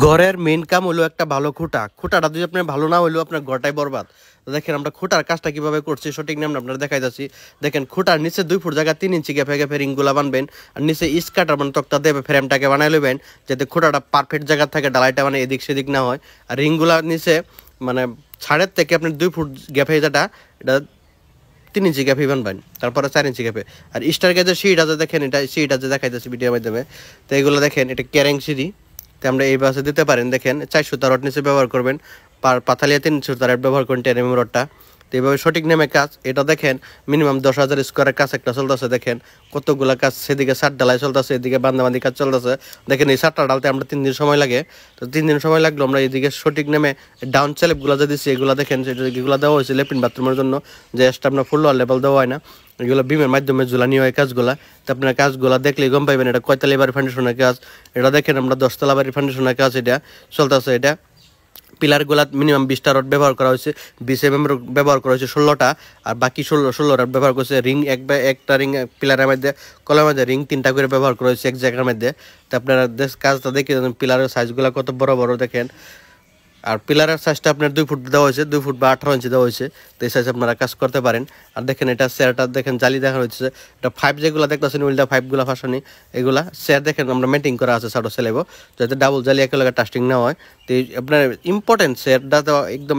ঘরের মেইন কাম হলো একটা ভালো খুঁটাটা যদি আপনার ভালো না হইলেও আপনার ঘরটাই বরবাদ। তো দেখেন আমরা খুঁটার কাজটা কিভাবে করছি সঠিক নাম আপনারা দেখাই যাচ্ছি। দেখেন খুঁটার নিচে 2 ফুট জায়গা 3 ইঞ্চি গ্যাপে গ্যাপে রিংগুলা বানবেন, আর নিচে স্কাটার মানে তক্তা দেবে ফ্রেমটাকে বানাই লবেন, যাতে খুঁটাটা পারফেক্ট জায়গা থাকে, ডালাইটা মানে এদিক সেদিক না হয়। আর রিংগুলা নিচে মানে ছাড়ের থেকে আপনার 2 ফুট গ্যাপে যেটা এটা 3 ইঞ্চি গ্যাপে বানবেন, তারপরে 4 ইঞ্চি গ্যাপে। আর স্টার গ্যাজের সিঁড়িটা যে দেখেন, এটা সিঁড়িটা যে দেখাইতেছি ভিডিওর মাধ্যমে, তো এগুলো দেখেন এটা ক্যারিং সিঁড়ি। তো আমরা এই বাসে দিতে পারেন, দেখেন 4 সুতা রড নিচে ব্যবহার করবেন, পাতালিয়া 3 সুতা রড ব্যবহার করেন 10 mm রডটা। তো এইভাবে সঠিক নেমে কাজ এটা দেখেন মিনিমাম 10,000 স্কোয়ারের কাজ একটা চলতেছে। দেখেন কতগুলা কাজ, সেদিকে 7 ডালাই চলতেছে, এদিকে বান্দাবান্দি কাজ চলতেছে। দেখেন এই 7টা ডালতে আমরা 3 দিন সময় লাগে। তো 3 দিন সময় লাগলো আমরা এইদিকে সঠিক নেমে ডাউন স্ল্যাবগুলো যে দিচ্ছি এগুলো দেখেন, এগুলো দেওয়া হয়েছে ল্যাট্রিন বাথরুমের জন্য, যে আপনার ফুল লেভেল দেওয়া হয় না, এগুলো বিমের মাধ্যমে ঝুলানি হয় কাজগুলা। তো আপনার কাজগুলা দেখলেই গম পাইবেন এটা কয়তলা বাড়ির ফাউন্ডেশনের কাজ। এটা দেখেন আমরা 10তলা বাড়ির ফাউন্ডেশনের কাজ এটা চলতেছে। এটা পিলারগুলা মিনিমাম 20টা রড ব্যবহার করা হয়েছে, 20 mm ব্যবহার করা হয়েছে 16টা, আর বাকি 16 রড ব্যবহার করেছে। রিং একটা রিং পিলারের মধ্যে কলের মধ্যে রিং 3টা করে ব্যবহার করা হয়েছে এক জায়গার মধ্যে। তো আপনারা কাজটা দেখে পিলারের সাইজগুলো কত বড় বড় দেখেন। আর পিলারের সাইজটা আপনার 2 ফুট দেওয়া হয়েছে, 2 ফুট বা 18 ইঞ্চি দেওয়া হয়েছে। তো এই সাইজ আপনারা কাজ করতে পারেন। আর দেখেন এটা চেয়ারটা দেখেন জালি দেখা হয়েছে, এটা 5 যেগুলো দেখতেছেন উল্টা 5গুলো ফাঁসানি, এগুলা চেয়ার দেখেন আমরা মেন্টেন করা আছে সাড়ো সেলেবো, যাতে ডাবল জালি একেলগে টাস্টিং না হয়। তো আপনার ইম্পর্টেন্ট চেয়ারটা তো একদম